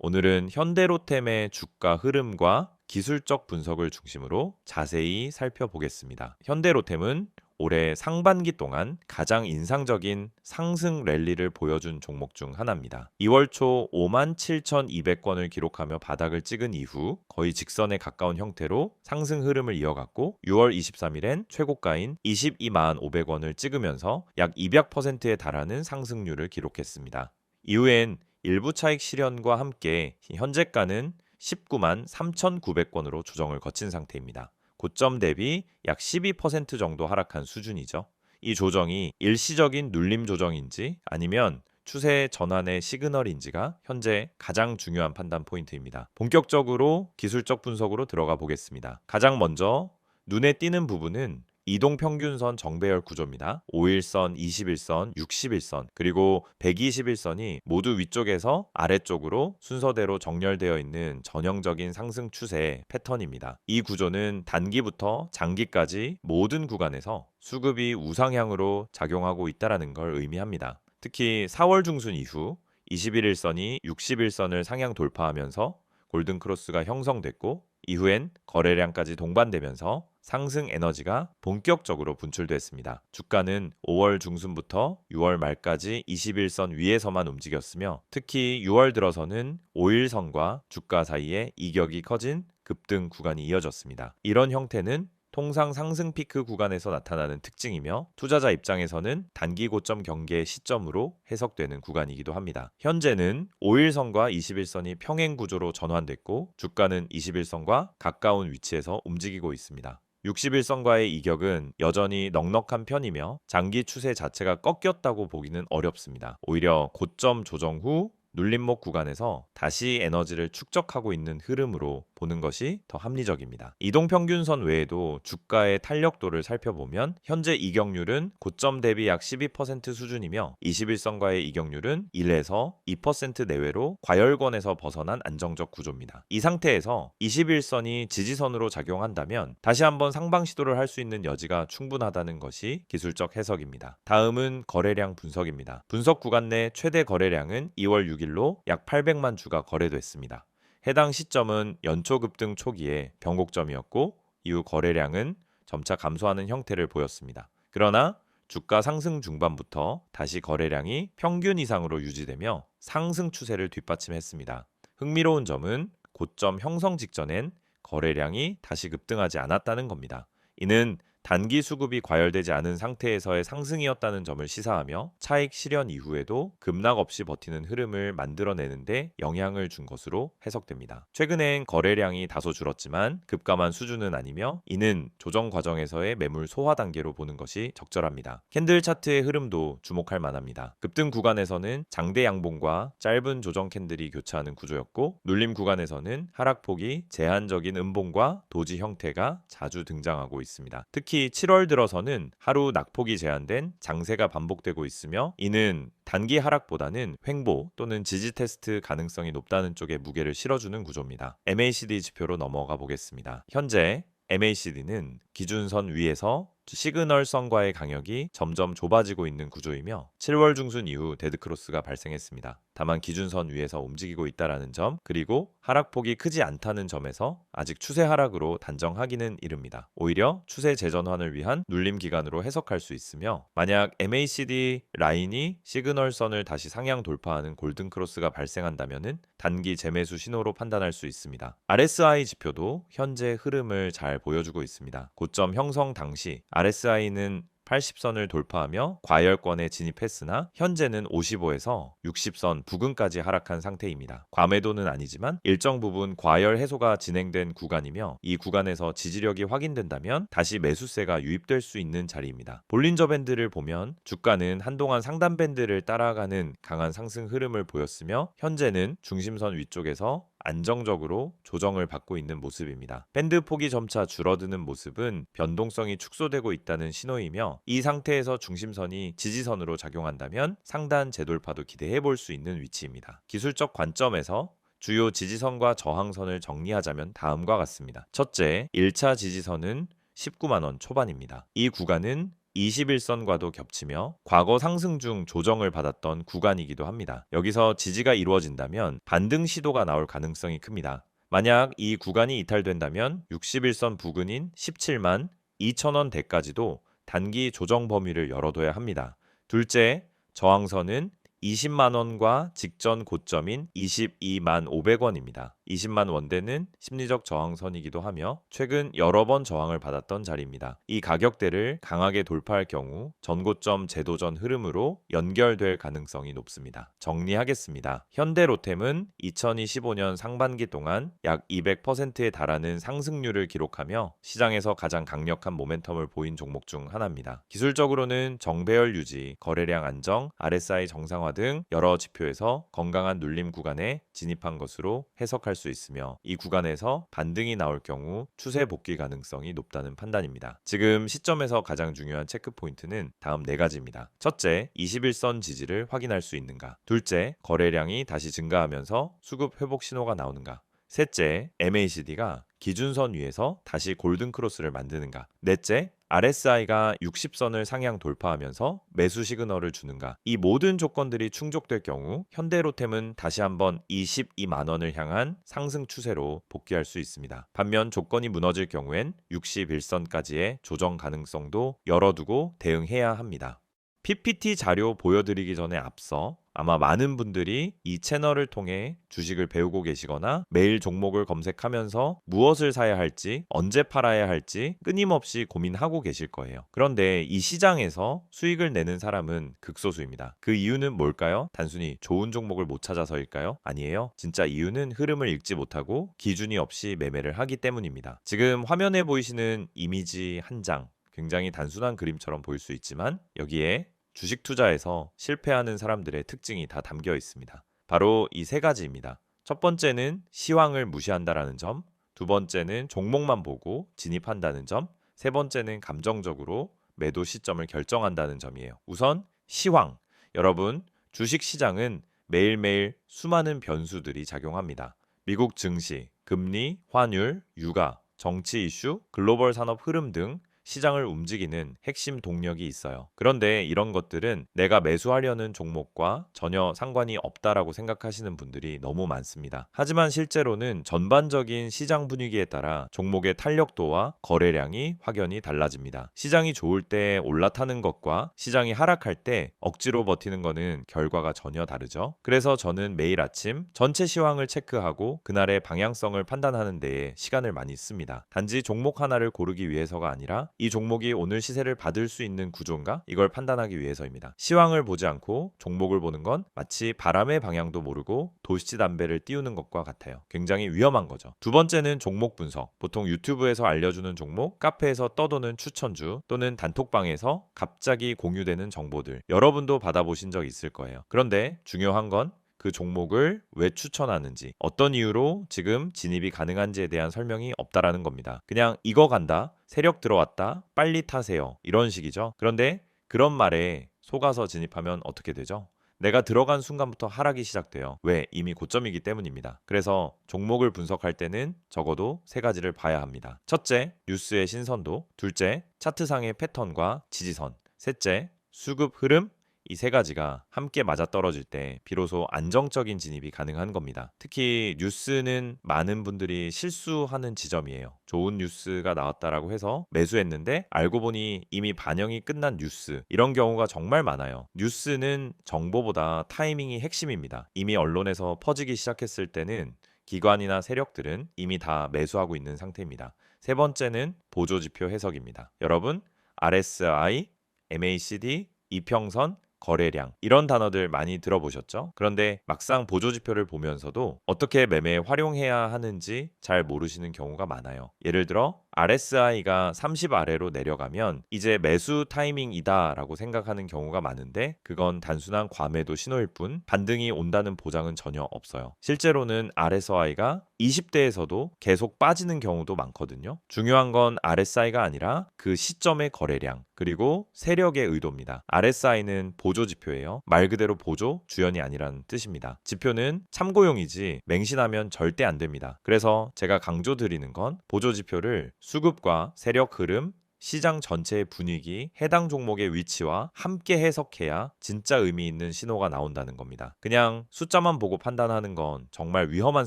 오늘은 현대로템의 주가 흐름과 기술적 분석을 중심으로 자세히 살펴보겠습니다. 현대로템은 올해 상반기 동안 가장 인상적인 상승 랠리를 보여준 종목 중 하나입니다. 2월 초 57,200권을 기록하며 바닥을 찍은 이후 거의 직선에 가까운 형태로 상승 흐름을 이어갔고 6월 23일엔 최고가인 225,500원을 찍으면서 약 200%에 달하는 상승률을 기록했습니다. 이후엔 일부 차익 실현과 함께 현재가는 19만 3,900권으로 조정을 거친 상태입니다. 고점 대비 약 12% 정도 하락한 수준이죠. 이 조정이 일시적인 눌림 조정인지 아니면 추세 전환의 시그널인지가 현재 가장 중요한 판단 포인트입니다. 본격적으로 기술적 분석으로 들어가 보겠습니다. 가장 먼저 눈에 띄는 부분은 이동평균선 정배열 구조입니다. 5일선, 21선, 61선, 그리고 121선이 모두 위쪽에서 아래쪽으로 순서대로 정렬되어 있는 전형적인 상승 추세 패턴입니다. 이 구조는 단기부터 장기까지 모든 구간에서 수급이 우상향으로 작용하고 있다는 걸 의미합니다. 특히 4월 중순 이후 21일선이 61선을 상향 돌파하면서 골든크로스가 형성됐고 이후엔 거래량까지 동반되면서 상승 에너지가 본격적으로 분출됐습니다. 주가는 5월 중순부터 6월 말까지 21선 위에서만 움직였으며 특히 6월 들어서는 5일선과 주가 사이에 이격이 커진 급등 구간이 이어졌습니다. 이런 형태는 통상 상승 피크 구간에서 나타나는 특징이며 투자자 입장에서는 단기 고점 경계 시점으로 해석되는 구간이기도 합니다. 현재는 5일선과 21선이 평행 구조로 전환됐고 주가는 21선과 가까운 위치에서 움직이고 있습니다. 61선과의 이격은 여전히 넉넉한 편이며 장기 추세 자체가 꺾였다고 보기는 어렵습니다. 오히려 고점 조정 후 눌림목 구간에서 다시 에너지를 축적하고 있는 흐름으로 보는 것이 더 합리적입니다. 이동평균선 외에도 주가의 탄력도를 살펴보면 현재 이격률은 고점 대비 약 12% 수준이며 21선과의 이격률은 1에서 2% 내외로 과열권에서 벗어난 안정적 구조입니다. 이 상태에서 21선이 지지선으로 작용한다면 다시 한번 상방 시도를 할 수 있는 여지가 충분하다는 것이 기술적 해석입니다. 다음은 거래량 분석입니다. 분석 구간 내 최대 거래량은 2월 6일로 약 800만 주가 거래됐습니다. 해당 시점은 연초 급등 초기에 변곡점이었고 이후 거래량은 점차 감소하는 형태를 보였습니다. 그러나 주가 상승 중반부터 다시 거래량이 평균 이상으로 유지되며 상승 추세를 뒷받침했습니다. 흥미로운 점은 고점 형성 직전엔 거래량이 다시 급등하지 않았다는 겁니다. 이는 단기 수급이 과열되지 않은 상태에서의 상승이었다는 점을 시사하며 차익 실현 이후에도 급락 없이 버티는 흐름을 만들어내는데 영향을 준 것으로 해석됩니다. 최근엔 거래량이 다소 줄었지만 급감한 수준은 아니며 이는 조정 과정에서의 매물 소화 단계로 보는 것이 적절합니다. 캔들 차트의 흐름도 주목할 만합니다. 급등 구간에서는 장대 양봉과 짧은 조정 캔들이 교차하는 구조였고 눌림 구간에서는 하락폭이 제한적인 음봉과 도지 형태가 자주 등장하고 있습니다. 특히 7월 들어서는 하루 낙폭이 제한된 장세가 반복되고 있으며 이는 단기 하락보다는 횡보 또는 지지 테스트 가능성이 높다는 쪽에 무게를 실어주는 구조입니다. MACD 지표로 넘어가 보겠습니다. 현재 MACD는 기준선 위에서 시그널선과의 간격이 점점 좁아지고 있는 구조이며 7월 중순 이후 데드크로스가 발생했습니다. 다만 기준선 위에서 움직이고 있다는 점 그리고 하락폭이 크지 않다는 점에서 아직 추세 하락으로 단정하기는 이릅니다. 오히려 추세 재전환을 위한 눌림 기간으로 해석할 수 있으며 만약 MACD 라인이 시그널선을 다시 상향 돌파하는 골든크로스가 발생한다면 단기 재매수 신호로 판단할 수 있습니다. RSI 지표도 현재 흐름을 잘 보여주고 있습니다. 고점 형성 당시 RSI는 80선을 돌파하며 과열권에 진입했으나 현재는 55에서 60선 부근까지 하락한 상태입니다. 과매도는 아니지만 일정 부분 과열 해소가 진행된 구간이며 이 구간에서 지지력이 확인된다면 다시 매수세가 유입될 수 있는 자리입니다. 볼린저 밴드를 보면 주가는 한동안 상단 밴드를 따라가는 강한 상승 흐름을 보였으며 현재는 중심선 위쪽에서 안정적으로 조정을 받고 있는 모습입니다. 밴드 폭이 점차 줄어드는 모습은 변동성이 축소되고 있다는 신호이며 이 상태에서 중심선이 지지선으로 작용한다면 상단 재돌파도 기대해 볼 수 있는 위치입니다. 기술적 관점에서 주요 지지선과 저항선을 정리하자면 다음과 같습니다. 첫째, 1차 지지선은 19만원 초반입니다. 이 구간은 21선과도 겹치며 과거 상승 중 조정을 받았던 구간이기도 합니다. 여기서 지지가 이루어진다면 반등 시도가 나올 가능성이 큽니다. 만약 이 구간이 이탈된다면 61선 부근인 17만 2천원대까지도 단기 조정 범위를 열어둬야 합니다. 둘째, 저항선은 20만 원과 직전 고점인 22만 500원입니다. 20만 원대는 심리적 저항선이기도 하며 최근 여러 번 저항을 받았던 자리입니다. 이 가격대를 강하게 돌파할 경우 전고점 재도전 흐름으로 연결될 가능성이 높습니다. 정리하겠습니다. 현대로템은 2025년 상반기 동안 약 200%에 달하는 상승률을 기록하며 시장에서 가장 강력한 모멘텀을 보인 종목 중 하나입니다. 기술적으로는 정배열 유지, 거래량 안정, RSI 정상화 등 여러 지표에서 건강한 눌림 구간에 진입한 것으로 해석할 수 있으며 이 구간에서 반등이 나올 경우 추세 복귀 가능성이 높다는 판단입니다. 지금 시점에서 가장 중요한 체크 포인트는 다음 4가지입니다. 첫째, 21선 지지를 확인할 수 있는가? 둘째, 거래량이 다시 증가하면서 수급 회복 신호가 나오는가? 셋째, MACD가 기준선 위에서 다시 골든 크로스를 만드는가? 넷째, RSI가 60선을 상향 돌파하면서 매수 시그널을 주는가? 이 모든 조건들이 충족될 경우 현대로템은 다시 한번 22만 원을 향한 상승 추세로 복귀할 수 있습니다. 반면 조건이 무너질 경우엔 61선까지의 조정 가능성도 열어두고 대응해야 합니다. PPT 자료 보여드리기 전에 앞서 아마 많은 분들이 이 채널을 통해 주식을 배우고 계시거나 매일 종목을 검색하면서 무엇을 사야 할지, 언제 팔아야 할지 끊임없이 고민하고 계실 거예요. 그런데 이 시장에서 수익을 내는 사람은 극소수입니다. 그 이유는 뭘까요? 단순히 좋은 종목을 못 찾아서일까요? 아니에요. 진짜 이유는 흐름을 읽지 못하고 기준이 없이 매매를 하기 때문입니다. 지금 화면에 보이시는 이미지 한 장, 굉장히 단순한 그림처럼 보일 수 있지만 여기에 주식 투자에서 실패하는 사람들의 특징이 다 담겨 있습니다. 바로 이 3가지입니다. 첫 번째는 시황을 무시한다라는 점, 두 번째는 종목만 보고 진입한다는 점, 세 번째는 감정적으로 매도 시점을 결정한다는 점이에요. 우선 시황. 여러분, 주식 시장은 매일매일 수많은 변수들이 작용합니다. 미국 증시, 금리, 환율, 유가, 정치 이슈, 글로벌 산업 흐름 등 시장을 움직이는 핵심 동력이 있어요. 그런데 이런 것들은 내가 매수하려는 종목과 전혀 상관이 없다라고 생각하시는 분들이 너무 많습니다. 하지만 실제로는 전반적인 시장 분위기에 따라 종목의 탄력도와 거래량이 확연히 달라집니다. 시장이 좋을 때 올라타는 것과 시장이 하락할 때 억지로 버티는 것은 결과가 전혀 다르죠. 그래서 저는 매일 아침 전체 시황을 체크하고 그날의 방향성을 판단하는 데에 시간을 많이 씁니다. 단지 종목 하나를 고르기 위해서가 아니라 이 종목이 오늘 시세를 받을 수 있는 구조인가? 이걸 판단하기 위해서입니다. 시황을 보지 않고 종목을 보는 건 마치 바람의 방향도 모르고 도시담배를 띄우는 것과 같아요. 굉장히 위험한 거죠. 두 번째는 종목 분석. 보통 유튜브에서 알려주는 종목, 카페에서 떠도는 추천주 또는 단톡방에서 갑자기 공유되는 정보들. 여러분도 받아보신 적 있을 거예요. 그런데 중요한 건 그 종목을 왜 추천하는지, 어떤 이유로 지금 진입이 가능한지에 대한 설명이 없다라는 겁니다. 그냥 이거 간다, 세력 들어왔다, 빨리 타세요. 이런 식이죠. 그런데 그런 말에 속아서 진입하면 어떻게 되죠? 내가 들어간 순간부터 하락이 시작돼요. 왜? 이미 고점이기 때문입니다. 그래서 종목을 분석할 때는 적어도 3가지를 봐야 합니다. 첫째, 뉴스의 신선도. 둘째, 차트상의 패턴과 지지선. 셋째, 수급 흐름. 이 3가지가 함께 맞아떨어질 때 비로소 안정적인 진입이 가능한 겁니다. 특히 뉴스는 많은 분들이 실수하는 지점이에요. 좋은 뉴스가 나왔다라고 해서 매수했는데 알고 보니 이미 반영이 끝난 뉴스, 이런 경우가 정말 많아요. 뉴스는 정보보다 타이밍이 핵심입니다. 이미 언론에서 퍼지기 시작했을 때는 기관이나 세력들은 이미 다 매수하고 있는 상태입니다. 세 번째는 보조지표 해석입니다. 여러분, RSI, MACD, 이평선, 거래량, 이런 단어들 많이 들어보셨죠? 그런데 막상 보조지표를 보면서도 어떻게 매매에 활용해야 하는지 잘 모르시는 경우가 많아요. 예를 들어 RSI가 30 아래로 내려가면 이제 매수 타이밍이다 라고 생각하는 경우가 많은데 그건 단순한 과매도 신호일 뿐 반등이 온다는 보장은 전혀 없어요. 실제로는 RSI가 20대에서도 계속 빠지는 경우도 많거든요. 중요한 건 RSI가 아니라 그 시점의 거래량, 그리고 세력의 의도입니다. RSI는 보조지표예요. 말 그대로 보조, 주연이 아니라는 뜻입니다. 지표는 참고용이지 맹신하면 절대 안 됩니다. 그래서 제가 강조드리는 건 보조지표를 수급과 세력 흐름, 시장 전체의 분위기, 해당 종목의 위치와 함께 해석해야 진짜 의미 있는 신호가 나온다는 겁니다. 그냥 숫자만 보고 판단하는 건 정말 위험한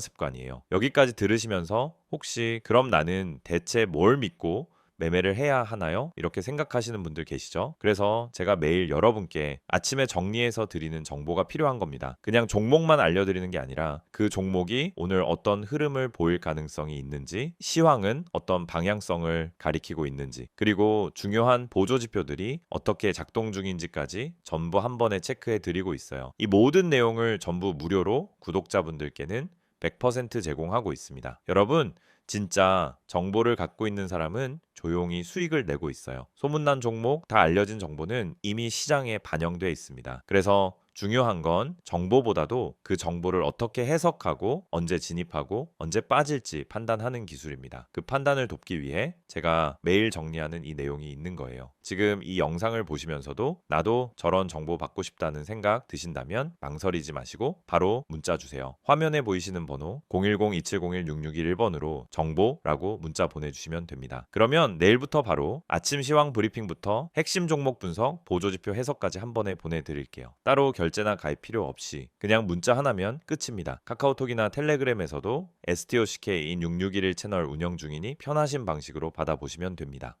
습관이에요. 여기까지 들으시면서 혹시 그럼 나는 대체 뭘 믿고 매매를 해야 하나요? 이렇게 생각하시는 분들 계시죠? 그래서 제가 매일 여러분께 아침에 정리해서 드리는 정보가 필요한 겁니다. 그냥 종목만 알려드리는 게 아니라 그 종목이 오늘 어떤 흐름을 보일 가능성이 있는지, 시황은 어떤 방향성을 가리키고 있는지, 그리고 중요한 보조 지표들이 어떻게 작동 중인지까지 전부 한 번에 체크해 드리고 있어요. 이 모든 내용을 전부 무료로 구독자분들께는 100% 제공하고 있습니다. 여러분, 진짜 정보를 갖고 있는 사람은 조용히 수익을 내고 있어요. 소문난 종목, 다 알려진 정보는 이미 시장에 반영돼 있습니다. 그래서 중요한 건 정보보다도 그 정보를 어떻게 해석하고 언제 진입하고 언제 빠질지 판단하는 기술입니다. 그 판단을 돕기 위해 제가 매일 정리하는 이 내용이 있는 거예요. 지금 이 영상을 보시면서도 나도 저런 정보 받고 싶다는 생각 드신다면 망설이지 마시고 바로 문자 주세요. 화면에 보이시는 번호 010-2701-6611번으로 정보라고 문자 보내주시면 됩니다. 그러면 내일부터 바로 아침 시황 브리핑부터 핵심 종목 분석, 보조지표 해석까지 한 번에 보내드릴게요. 따로 결제나 가입 필요 없이 그냥 문자 하나면 끝입니다. 카카오톡이나 텔레그램에서도 STOCK인 6611 채널 운영 중이니 편하신 방식으로 받아보시면 됩니다.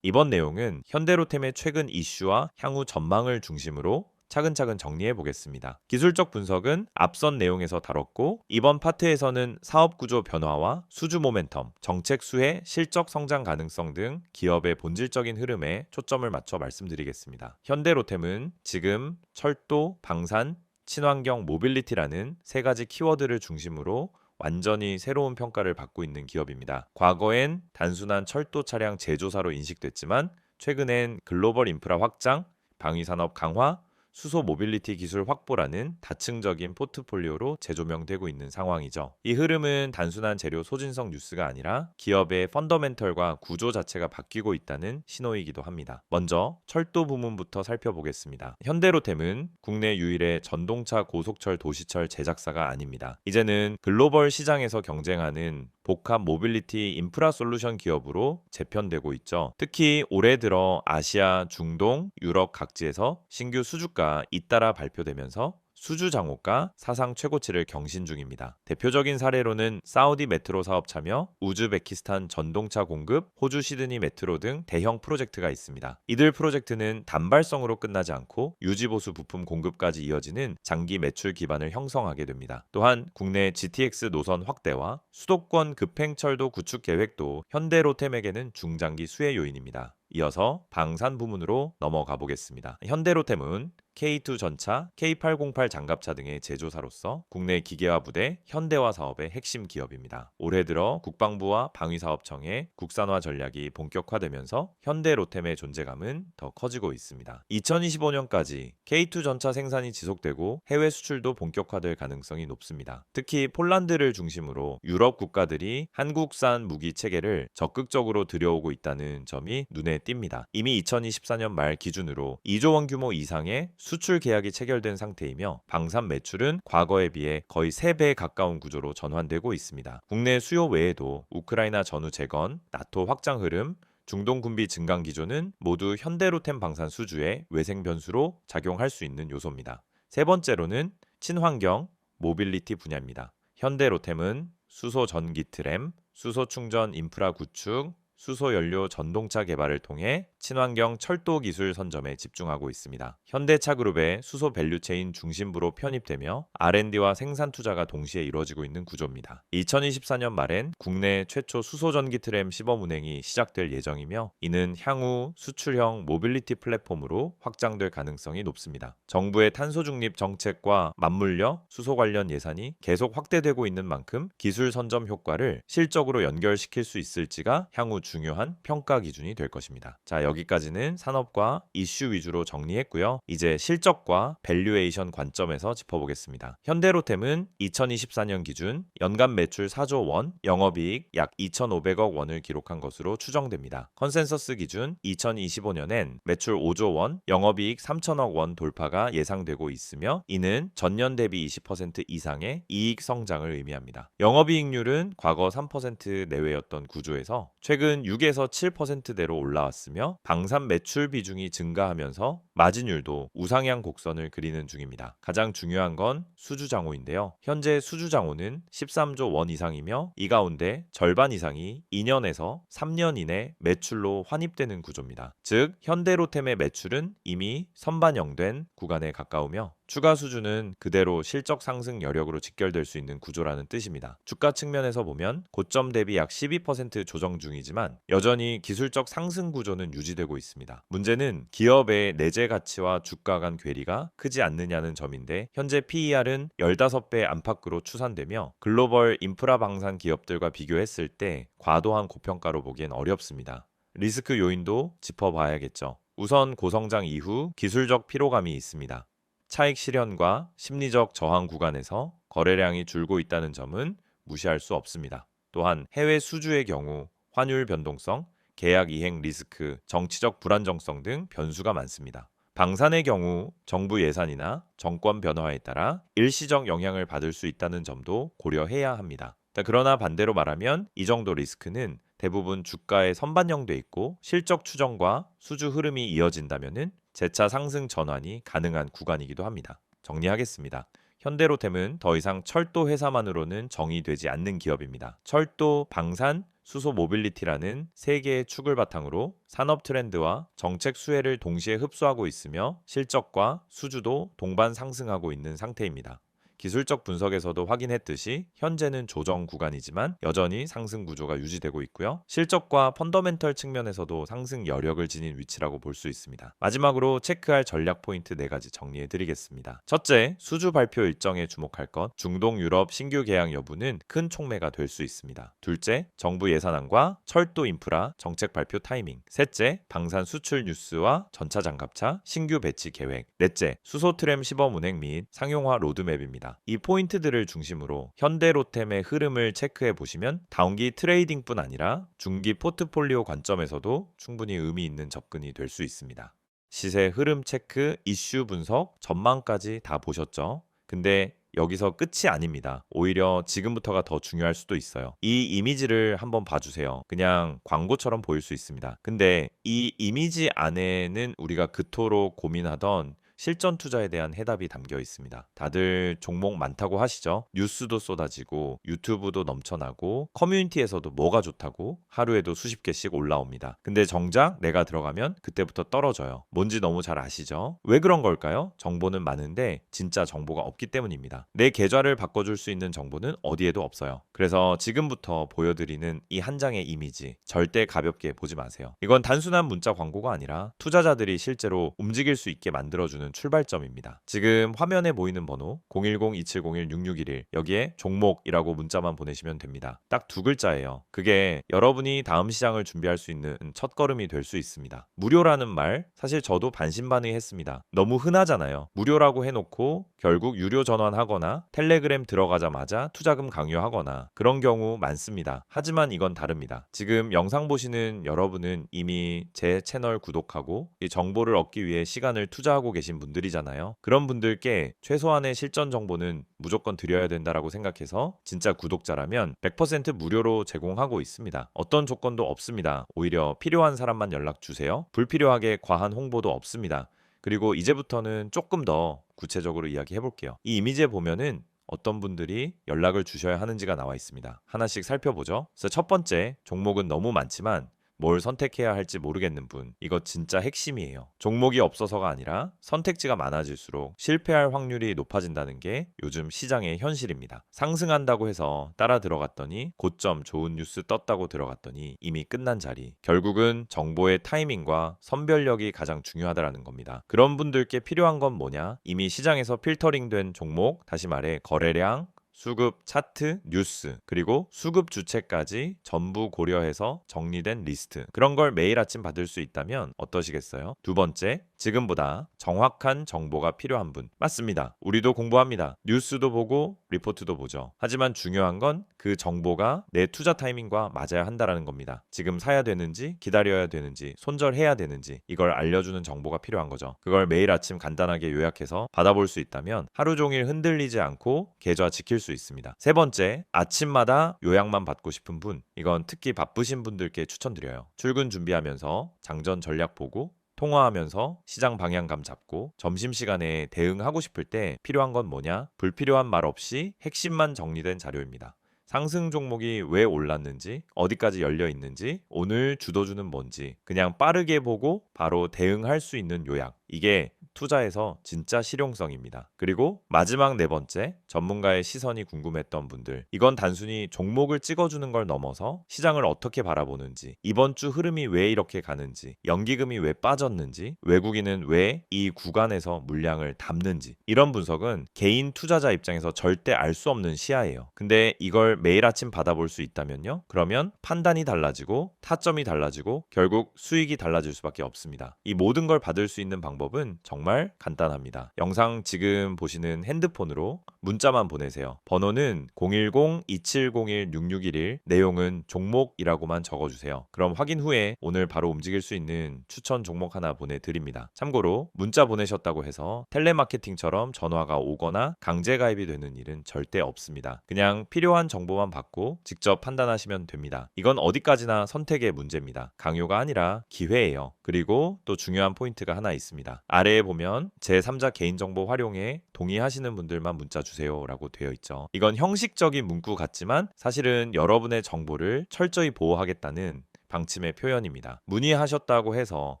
이번 내용은 현대로템의 최근 이슈와 향후 전망을 중심으로 차근차근 정리해 보겠습니다. 기술적 분석은 앞선 내용에서 다뤘고 이번 파트에서는 사업 구조 변화와 수주 모멘텀, 정책 수혜, 실적 성장 가능성 등 기업의 본질적인 흐름에 초점을 맞춰 말씀드리겠습니다. 현대로템은 지금 철도, 방산, 친환경, 모빌리티라는 세 가지 키워드를 중심으로 완전히 새로운 평가를 받고 있는 기업입니다. 과거엔 단순한 철도 차량 제조사로 인식됐지만 최근엔 글로벌 인프라 확장, 방위산업 강화, 수소 모빌리티 기술 확보라는 다층적인 포트폴리오로 재조명되고 있는 상황이죠. 이 흐름은 단순한 재료 소진성 뉴스가 아니라 기업의 펀더멘털과 구조 자체가 바뀌고 있다는 신호이기도 합니다. 먼저 철도 부문부터 살펴보겠습니다. 현대로템은 국내 유일의 전동차 고속철 도시철 제작사가 아닙니다. 이제는 글로벌 시장에서 경쟁하는 복합 모빌리티 인프라 솔루션 기업으로 재편되고 있죠. 특히 올해 들어 아시아, 중동, 유럽 각지에서 신규 수주가 잇따라 발표되면서 수주 장호가 사상 최고치를 경신 중입니다. 대표적인 사례로는 사우디 메트로 사업 참여, 우즈베키스탄 전동차 공급, 호주 시드니 메트로 등 대형 프로젝트가 있습니다. 이들 프로젝트는 단발성으로 끝나지 않고 유지보수 부품 공급까지 이어지는 장기 매출 기반을 형성하게 됩니다. 또한 국내 GTX 노선 확대와 수도권 급행철도 구축 계획도 현대로템에게는 중장기 수혜 요인입니다. 이어서 방산 부문으로 넘어가 보겠습니다. 현대로템은 K2 전차, K808 장갑차 등의 제조사로서 국내 기계화 부대, 현대화 사업의 핵심 기업입니다. 올해 들어 국방부와 방위사업청의 국산화 전략이 본격화되면서 현대로템의 존재감은 더 커지고 있습니다. 2025년까지 K2 전차 생산이 지속되고 해외 수출도 본격화될 가능성이 높습니다. 특히 폴란드를 중심으로 유럽 국가들이 한국산 무기 체계를 적극적으로 들여오고 있다는 점이 눈에 띕니다. 이미 2024년 말 기준으로 2조 원 규모 이상의 수출 계약이 체결된 상태이며 방산 매출은 과거에 비해 거의 3배에 가까운 구조로 전환되고 있습니다. 국내 수요 외에도 우크라이나 전후 재건, 나토 확장 흐름, 중동 군비 증강 기조는 모두 현대로템 방산 수주의 외생 변수로 작용할 수 있는 요소입니다. 세 번째로는 친환경, 모빌리티 분야입니다. 현대로템은 수소 전기 트램, 수소 충전 인프라 구축, 수소 연료 전동차 개발을 통해 친환경 철도 기술 선점에 집중하고 있습니다. 현대차그룹의 수소 밸류체인 중심부로 편입되며 R&D와 생산 투자가 동시에 이루어지고 있는 구조입니다. 2024년 말엔 국내 최초 수소 전기 트램 시범 운행이 시작될 예정이며 이는 향후 수출형 모빌리티 플랫폼으로 확장될 가능성이 높습니다. 정부의 탄소 중립 정책과 맞물려 수소 관련 예산이 계속 확대되고 있는 만큼 기술 선점 효과를 실적으로 연결시킬 수 있을지가 향후 중요한 평가 기준이 될 것입니다. 자, 여기까지는 산업과 이슈 위주로 정리했고요. 이제 실적과 밸류에이션 관점에서 짚어보겠습니다. 현대로템은 2024년 기준 연간 매출 4조 원, 영업이익 약 2,500억 원을 기록한 것으로 추정됩니다. 컨센서스 기준 2025년엔 매출 5조 원, 영업이익 3천억 원 돌파가 예상되고 있으며 이는 전년 대비 20% 이상의 이익 성장을 의미합니다. 영업이익률은 과거 3% 내외였던 구조에서 최근 6에서 7%대로 올라왔으며 방산 매출 비중이 증가하면서 마진율도 우상향 곡선을 그리는 중입니다. 가장 중요한 건 수주장호인데요. 현재 수주장호는 13조 원 이상이며 이 가운데 절반 이상이 2년에서 3년 이내 매출로 환입되는 구조입니다. 즉 현대로템의 매출은 이미 선반영된 구간에 가까우며 추가 수주는 그대로 실적 상승 여력으로 직결될 수 있는 구조라는 뜻입니다. 주가 측면에서 보면 고점 대비 약 12% 조정 중이지만 여전히 기술적 상승 구조는 유지되고 있습니다. 문제는 기업의 내재 가치와 주가 간 괴리가 크지 않느냐는 점인데 현재 PER은 15배 안팎으로 추산되며 글로벌 인프라 방산 기업들과 비교했을 때 과도한 고평가로 보기엔 어렵습니다. 리스크 요인도 짚어봐야겠죠. 우선 고성장 이후 기술적 피로감이 있습니다. 차익 실현과 심리적 저항 구간에서 거래량이 줄고 있다는 점은 무시할 수 없습니다. 또한 해외 수주의 경우 환율 변동성, 계약 이행 리스크, 정치적 불안정성 등 변수가 많습니다. 방산의 경우 정부 예산이나 정권 변화에 따라 일시적 영향을 받을 수 있다는 점도 고려해야 합니다. 그러나 반대로 말하면 이 정도 리스크는 대부분 주가에 선반영돼 있고 실적 추정과 수주 흐름이 이어진다면 재차 상승 전환이 가능한 구간이기도 합니다. 정리하겠습니다. 현대로템은 더 이상 철도 회사만으로는 정의되지 않는 기업입니다. 철도, 방산, 수소 모빌리티라는 세 개의 축을 바탕으로 산업 트렌드와 정책 수혜를 동시에 흡수하고 있으며 실적과 수주도 동반 상승하고 있는 상태입니다. 기술적 분석에서도 확인했듯이 현재는 조정 구간이지만 여전히 상승 구조가 유지되고 있고요. 실적과 펀더멘털 측면에서도 상승 여력을 지닌 위치라고 볼 수 있습니다. 마지막으로 체크할 전략 포인트 4가지 정리해드리겠습니다. 첫째, 수주 발표 일정에 주목할 것. 중동 유럽 신규 계약 여부는 큰 촉매가 될 수 있습니다. 둘째, 정부 예산안과 철도 인프라 정책 발표 타이밍. 셋째, 방산 수출 뉴스와 전차 장갑차 신규 배치 계획. 넷째, 수소 트램 시범 운행 및 상용화 로드맵입니다. 이 포인트들을 중심으로 현대로템의 흐름을 체크해 보시면 단기 트레이딩뿐 아니라 중기 포트폴리오 관점에서도 충분히 의미 있는 접근이 될 수 있습니다. 시세 흐름 체크, 이슈 분석, 전망까지 다 보셨죠? 근데 여기서 끝이 아닙니다. 오히려 지금부터가 더 중요할 수도 있어요. 이 이미지를 한번 봐주세요. 그냥 광고처럼 보일 수 있습니다. 근데 이 이미지 안에는 우리가 그토록 고민하던 실전 투자에 대한 해답이 담겨 있습니다. 다들 종목 많다고 하시죠? 뉴스도 쏟아지고 유튜브도 넘쳐나고 커뮤니티에서도 뭐가 좋다고 하루에도 수십 개씩 올라옵니다. 근데 정작 내가 들어가면 그때부터 떨어져요. 뭔지 너무 잘 아시죠? 왜 그런 걸까요? 정보는 많은데 진짜 정보가 없기 때문입니다. 내 계좌를 바꿔줄 수 있는 정보는 어디에도 없어요. 그래서 지금부터 보여드리는 이 한 장의 이미지 절대 가볍게 보지 마세요. 이건 단순한 문자 광고가 아니라 투자자들이 실제로 움직일 수 있게 만들어주는 출발점입니다. 지금 화면에 보이는 번호 010-2701-6611 여기에 종목이라고 문자만 보내시면 됩니다. 딱 2글자예요. 그게 여러분이 다음 시장을 준비할 수 있는 첫걸음이 될 수 있습니다. 무료라는 말 사실 저도 반신반의했습니다. 너무 흔하잖아요. 무료라고 해놓고 결국 유료 전환하거나 텔레그램 들어가자마자 투자금 강요하거나 그런 경우 많습니다. 하지만 이건 다릅니다. 지금 영상 보시는 여러분은 이미 제 채널 구독하고 이 정보를 얻기 위해 시간을 투자하고 계신 분들이잖아요. 그런 분들께 최소한의 실전 정보는 무조건 드려야 된다라고 생각해서 진짜 구독자라면 100% 무료로 제공하고 있습니다. 어떤 조건도 없습니다. 오히려 필요한 사람만 연락 주세요. 불필요하게 과한 홍보도 없습니다. 그리고 이제부터는 조금 더 구체적으로 이야기해 볼게요. 이 이미지에 보면은 어떤 분들이 연락을 주셔야 하는지가 나와 있습니다. 하나씩 살펴보죠. 그래서 첫 번째, 종목은 너무 많지만 뭘 선택해야 할지 모르겠는 분, 이거 진짜 핵심이에요. 종목이 없어서가 아니라 선택지가 많아질수록 실패할 확률이 높아진다는 게 요즘 시장의 현실입니다. 상승한다고 해서 따라 들어갔더니 고점 좋은 뉴스 떴다고 들어갔더니 이미 끝난 자리. 결국은 정보의 타이밍과 선별력이 가장 중요하다는 겁니다. 그런 분들께 필요한 건 뭐냐? 이미 시장에서 필터링된 종목, 다시 말해 거래량, 수급 차트, 뉴스, 그리고 수급 주체까지 전부 고려해서 정리된 리스트. 그런 걸 매일 아침 받을 수 있다면 어떠시겠어요? 두 번째, 지금보다 정확한 정보가 필요한 분. 맞습니다. 우리도 공부합니다. 뉴스도 보고 리포트도 보죠. 하지만 중요한 건 그 정보가 내 투자 타이밍과 맞아야 한다라는 겁니다. 지금 사야 되는지, 기다려야 되는지, 손절해야 되는지 이걸 알려주는 정보가 필요한 거죠. 그걸 매일 아침 간단하게 요약해서 받아볼 수 있다면 하루 종일 흔들리지 않고 계좌 지킬 수 있습니다. 세 번째, 아침마다 요약만 받고 싶은 분. 이건 특히 바쁘신 분들께 추천드려요. 출근 준비하면서 장전 전략 보고 통화하면서 시장 방향감 잡고 점심시간에 대응하고 싶을 때 필요한 건 뭐냐? 불필요한 말 없이 핵심만 정리된 자료입니다. 상승 종목이 왜 올랐는지, 어디까지 열려 있는지, 오늘 주도주는 뭔지 그냥 빠르게 보고 바로 대응할 수 있는 요약. 이게 투자에서 진짜 실용성입니다. 그리고 마지막 네 번째, 전문가의 시선이 궁금했던 분들. 이건 단순히 종목을 찍어주는 걸 넘어서 시장을 어떻게 바라보는지, 이번 주 흐름이 왜 이렇게 가는지, 연기금이 왜 빠졌는지, 외국인은 왜 이 구간에서 물량을 담는지, 이런 분석은 개인 투자자 입장에서 절대 알 수 없는 시야예요. 근데 이걸 매일 아침 받아볼 수 있다면요? 그러면 판단이 달라지고 타점이 달라지고 결국 수익이 달라질 수밖에 없습니다. 이 모든 걸 받을 수 있는 방법은 정말 간단합니다. 영상 지금 보시는 핸드폰으로 문자만 보내세요. 번호는 010-2701-6611, 내용은 종목이라고만 적어주세요. 그럼 확인 후에 오늘 바로 움직일 수 있는 추천 종목 하나 보내드립니다. 참고로 문자 보내셨다고 해서 텔레마케팅처럼 전화가 오거나 강제 가입이 되는 일은 절대 없습니다. 그냥 필요한 정보만 받고 직접 판단하시면 됩니다. 이건 어디까지나 선택의 문제입니다. 강요가 아니라 기회예요. 그리고 또 중요한 포인트가 하나 있습니다. 아래에 보면 제3자 개인정보 활용에 동의하시는 분들만 문자 주세요 라고 되어 있죠. 이건 형식적인 문구 같지만 사실은 여러분의 정보를 철저히 보호하겠다는 방침의 표현입니다. 문의하셨다고 해서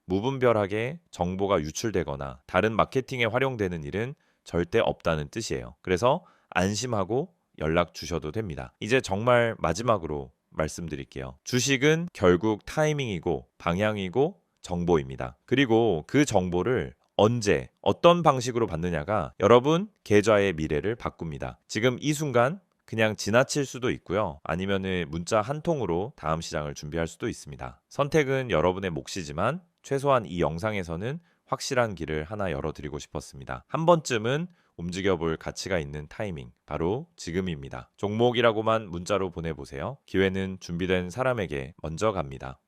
무분별하게 정보가 유출되거나 다른 마케팅에 활용되는 일은 절대 없다는 뜻이에요. 그래서 안심하고 연락 주셔도 됩니다. 이제 정말 마지막으로 말씀드릴게요. 주식은 결국 타이밍이고 방향이고 정보입니다. 그리고 그 정보를 언제, 어떤 방식으로 받느냐가 여러분 계좌의 미래를 바꿉니다. 지금 이 순간 그냥 지나칠 수도 있고요. 아니면은 문자 한 통으로 다음 시장을 준비할 수도 있습니다. 선택은 여러분의 몫이지만 최소한 이 영상에서는 확실한 길을 하나 열어드리고 싶었습니다. 한 번쯤은 움직여볼 가치가 있는 타이밍, 바로 지금입니다. 종목이라고만 문자로 보내보세요. 기회는 준비된 사람에게 먼저 갑니다.